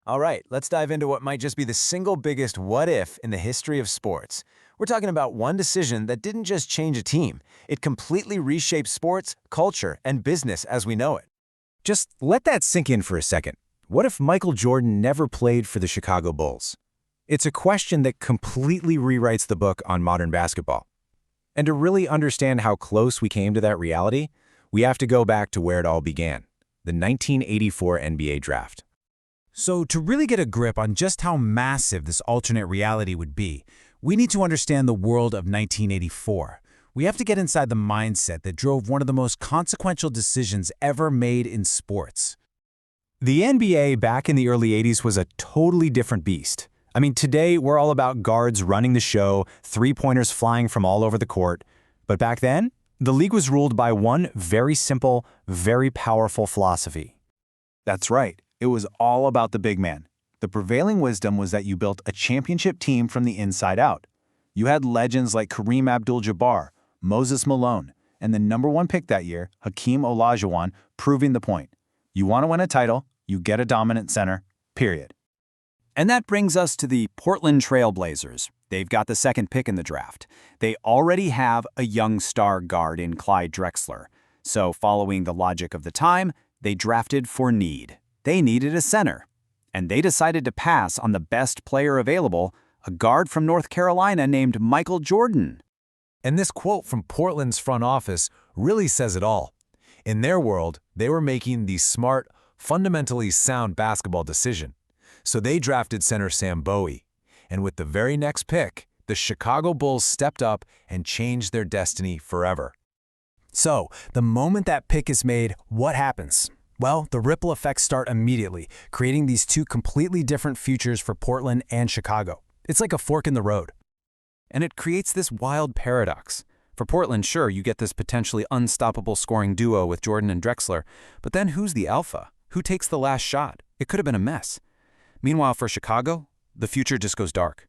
All right, let's dive into what might just be the single biggest what if in the history of sports. We're talking about one decision that didn't just change a team, it completely reshaped sports, culture, and business as we know it. Just let that sink in for a second. What if Michael Jordan never played for the Chicago Bulls? It's a question that completely rewrites the book on modern basketball. And to really understand how close we came to that reality, we have to go back to where it all began, the 1984 NBA draft. So to really get a grip on just how massive this alternate reality would be, we need to understand the world of 1984. We have to get inside the mindset that drove one of the most consequential decisions ever made in sports. The NBA back in the early 80s was a totally different beast. I mean, today we're all about guards running the show, three-pointers flying from all over the court. But back then, the league was ruled by one very simple, very powerful philosophy. That's right. It was all about the big man. The prevailing wisdom was that you built a championship team from the inside out. You had legends like Kareem Abdul-Jabbar, Moses Malone, and the #1 pick that year, Hakeem Olajuwon, proving the point. You want to win a title, you get a dominant center, period. And that brings us to the Portland Trail Blazers. They've got the second pick in the draft. They already have a young star guard in Clyde Drexler. So following the logic of the time, they drafted for need. They needed a center. And they decided to pass on the best player available, a guard from North Carolina named Michael Jordan. And this quote from Portland's front office really says it all. In their world, they were making the smart, fundamentally sound basketball decision. So they drafted center Sam Bowie. And with the very next pick, the Chicago Bulls stepped up and changed their destiny forever. So, the moment that pick is made, what happens? Well, the ripple effects start immediately, creating these two completely different futures for Portland and Chicago. It's like a fork in the road. And it creates this wild paradox. For Portland, sure, you get this potentially unstoppable scoring duo with Jordan and Drexler, but then who's the alpha? Who takes the last shot? It could have been a mess. Meanwhile, for Chicago, the future just goes dark.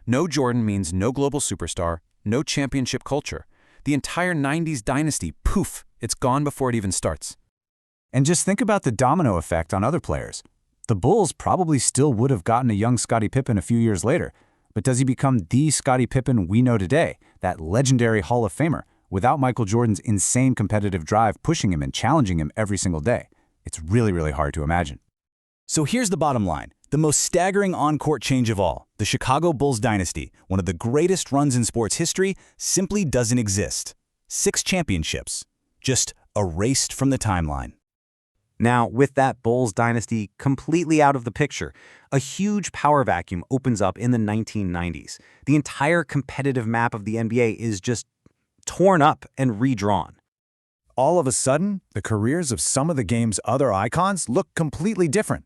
No Jordan means no global superstar, no championship culture. The entire 90s dynasty, poof, it's gone before it even starts. And just think about the domino effect on other players. The Bulls probably still would have gotten a young Scottie Pippen a few years later, but does he become the Scottie Pippen we know today, that legendary Hall of Famer, without Michael Jordan's insane competitive drive pushing him and challenging him every single day? It's really, really hard to imagine. So here's the bottom line. The most staggering on-court change of all, the Chicago Bulls dynasty, one of the greatest runs in sports history, simply doesn't exist. 6 championships, just erased from the timeline. Now, with that Bulls dynasty completely out of the picture, a huge power vacuum opens up in the 1990s. The entire competitive map of the NBA is just torn up and redrawn. All of a sudden, the careers of some of the game's other icons look completely different.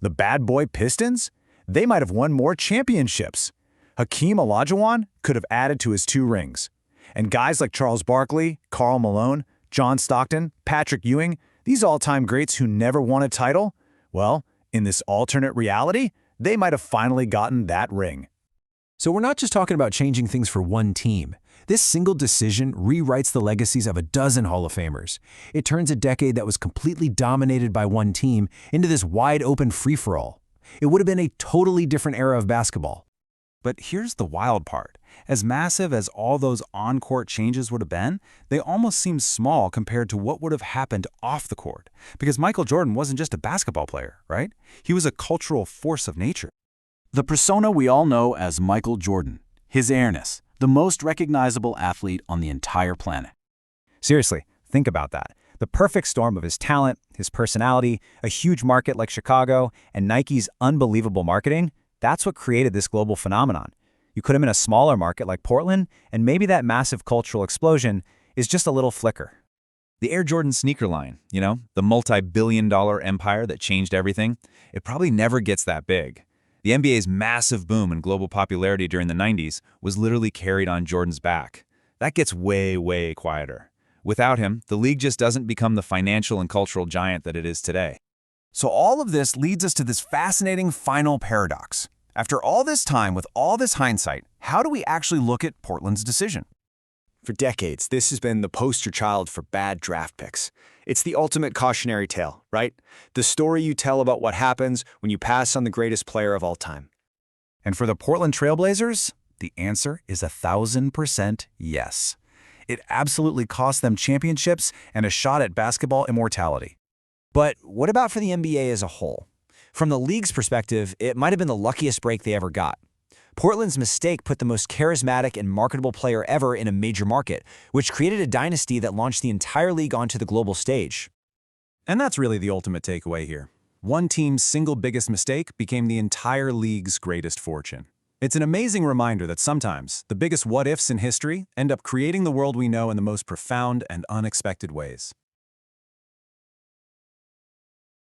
The bad boy Pistons? They might have won more championships. Hakeem Olajuwon could have added to his 2 rings. And guys like Charles Barkley, Karl Malone, John Stockton, Patrick Ewing, these all-time greats who never won a title, well, in this alternate reality, they might have finally gotten that ring. So we're not just talking about changing things for one team. This single decision rewrites the legacies of a dozen Hall of Famers. It turns a decade that was completely dominated by one team into this wide-open free-for-all. It would have been a totally different era of basketball. But here's the wild part. As massive as all those on-court changes would have been, they almost seem small compared to what would have happened off the court. Because Michael Jordan wasn't just a basketball player, right? He was a cultural force of nature. The persona we all know as Michael Jordan, his airness, the most recognizable athlete on the entire planet. Seriously, think about that. The perfect storm of his talent, his personality, a huge market like Chicago, and Nike's unbelievable marketing, that's what created this global phenomenon. You put him in a smaller market like Portland, and maybe that massive cultural explosion is just a little flicker. The Air Jordan sneaker line, the multi-billion-dollar empire that changed everything, it probably never gets that big. The NBA's massive boom in global popularity during the 90s was literally carried on Jordan's back. That gets way, way quieter. Without him, the league just doesn't become the financial and cultural giant that it is today. So all of this leads us to this fascinating final paradox. After all this time, with all this hindsight, how do we actually look at Portland's decision? For decades, this has been the poster child for bad draft picks. It's the ultimate cautionary tale, right? The story you tell about what happens when you pass on the greatest player of all time. And for the Portland Trailblazers, the answer is 1,000% yes. It absolutely cost them championships and a shot at basketball immortality. But what about for the NBA as a whole? From the league's perspective, it might have been the luckiest break they ever got. Portland's mistake put the most charismatic and marketable player ever in a major market, which created a dynasty that launched the entire league onto the global stage. And that's really the ultimate takeaway here. One team's single biggest mistake became the entire league's greatest fortune. It's an amazing reminder that sometimes the biggest what-ifs in history end up creating the world we know in the most profound and unexpected ways.